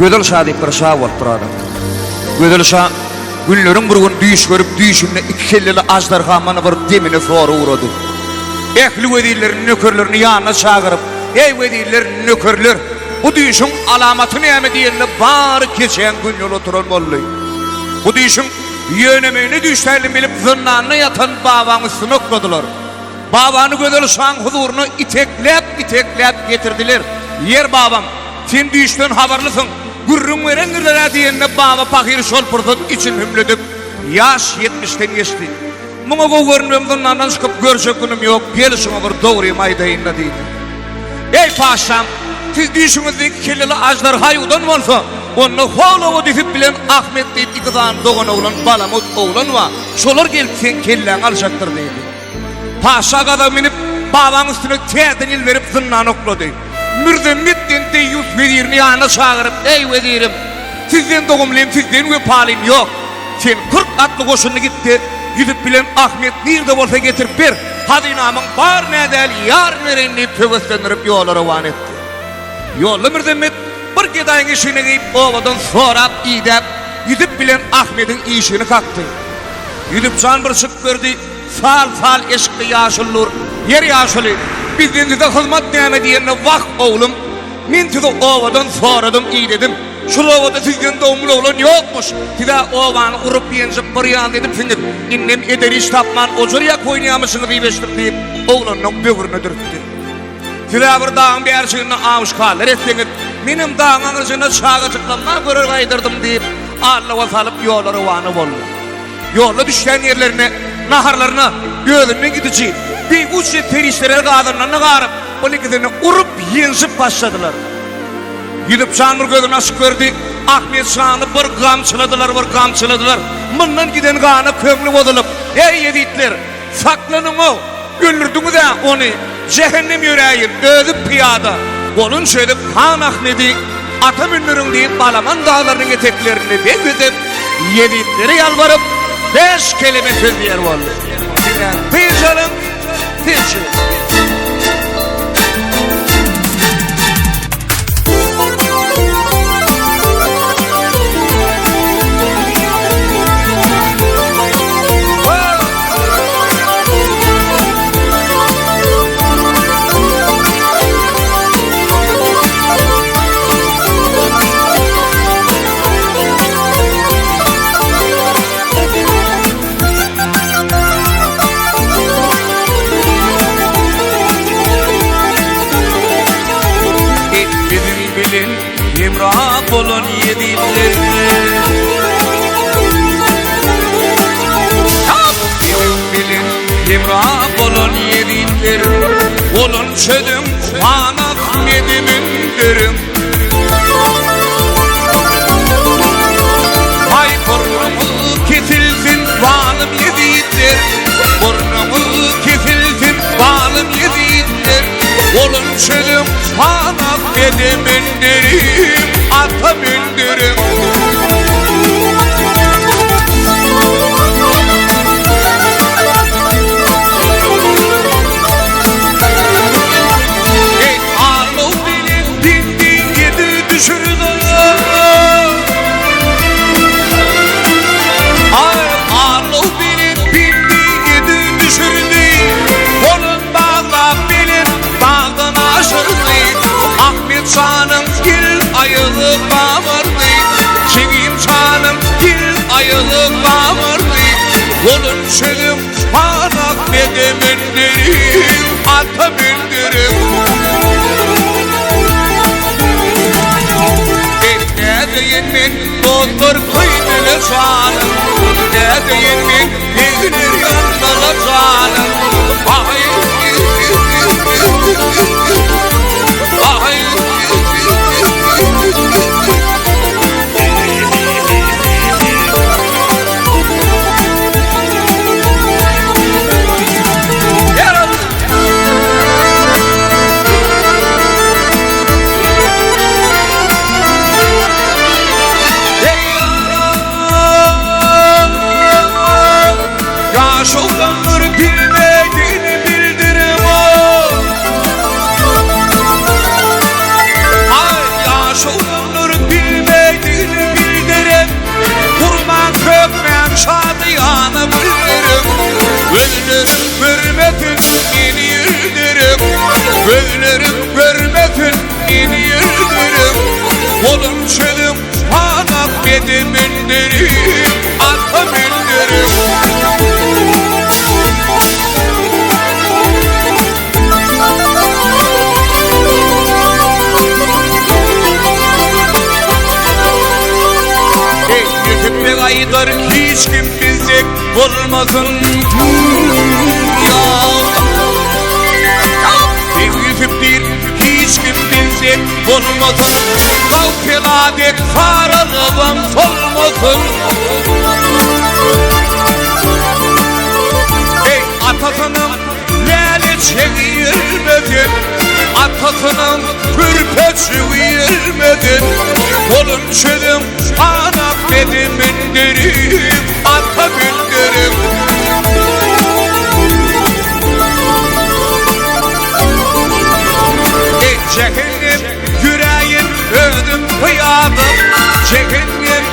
Gödel şah deyip bir şah bolupdurady. Gödel şah günlerin bir gün düýüş görüp düýüşinde iki kelleli ajdarha mana bir demine soru urady. Ehli wedillerin nökerlerini ýanyna çagyryp, "Ey wediller, nökerler, bu düýüşüň alamaty näme diýende bary keçen gün ýol oturan boldy. Bu düýüşüň ýönemini düýüşlerini bilip zınnanyna ýatan babaňy synokladylar. Babany Gödel şahın huzuruna iteklep getirdiler. Yer babam, sen düýüşden habarlysyň. Gürrüň werenler diýende baba pakir şolpurdan için hümledip yaş 70'ten geçti. Muňa gowgörnüm zınnandan çykyp görjek günüm ýok. Gelişime bir dogry maýdaýynda diýdi. Ey paşam, siz düýüşiňizde iki kelleli ajdarha ýudan bolsa, onu holowy diýip bilen Ahmet diýip iki zan dogan oglan Balamut oglan wa şolar gelip sen kelläň aljakdyr diýdi. Paşa gada minip babaň üstüne täzden il berip zınnan oklady. Mürdemmitden de yüz vezirini ýanyna çagyryp, "Ey vezirim, sizden dogumlym, sizden we palim ýok. Sen 40 atly goşuny gitdi, gidip bilen Ahmet nirde bolsa getirip ber. Hadynamyň bar nädäl ýar berenni töweslendirip ýolara wan etdi." Ýolda Mürdemmit bir gedaýyň işine giyip owadan sorap iýdep, gidip bilen Ahmet'iň işini kakdy. Gidip can bir çyk berdi. Fal eşikde ýaşyllur, yer ýaşyly. Bizden de hyzmat näme diýende wak oglum. Men tize owadan soradym, iýdedim. Şol owada sizden dogumly oglan ýokmuş. Tize owany urup ýenjip bir ýan dedim, siňip innem ederiş tapman ojarya koýnaýamyşyňyz diýip diýip oglanyň böwrüne dürtdi. Tize bir dağın bärçigini awuşkalar etdiňiz. Menim dağın aňyryna çaga çyklanma görer gaýdyrdym diýip Allaha salyp ýolary wany boldy. Ýolda düşen ýerlerine naharlarına gözüne gidici bir uçlu terişlere kadınlarına garip o likidini urup yenşip başladılar. Gidip Şanur gözünü açık verdi. Ahmet Şan'ı bir kamçıladılar. Bundan giden kanı kömlü bozulup, "Ey yeditler, saklanın o, güldürdünüz de onu, cehennem yüreğin, özüp piyada." Onun şöyle kan Ahmet'i ata münlerin deyip Balaman dağlarının eteklerini bekletip, yeditlere yalvarıp 5 kelime söz diyer oldu. Bir canım, bir şey. Hemrah olun yedikler, bilin hemrah olun yedikler, olun çödüm Ahmet Ahmet'imindirim. Ay burnumu kesilsin balım yedikler, burnumu kesilsin balım yedikler, olun çödüm Ahmet Ahmet'imindirim. Ata bindirim. Ey ağlı bilin dindi yedi düşürdü. Ay ağlı bilin dindi yedi düşürdü. Onun bağla bilin bağdan aşırdı. Ahmet Şan'ın gül ayılı bağırdı. Çivim Şan'ın gül ayılı bağırdı. Olun çölüm panak bedemindirim, ata bindirim. Ne deyin men doktor kıydını Şan'ın, ne deyin men eğilir yanmalı Şan'ın. Şokanlar bilmediğini bildirim o. Ay ya şokanlar bilmediğini olmasın ya. Sevgitip değil hiç kim bilsin olmasın. Kavkeladet sarılığım solmasın. Ey atasının lale çevirmedin, atasının pürpeçi vermedin. Kolum çedim anak dedim derim, ata derim. Cehennem yüreğim ödüm kıyadım, cehennem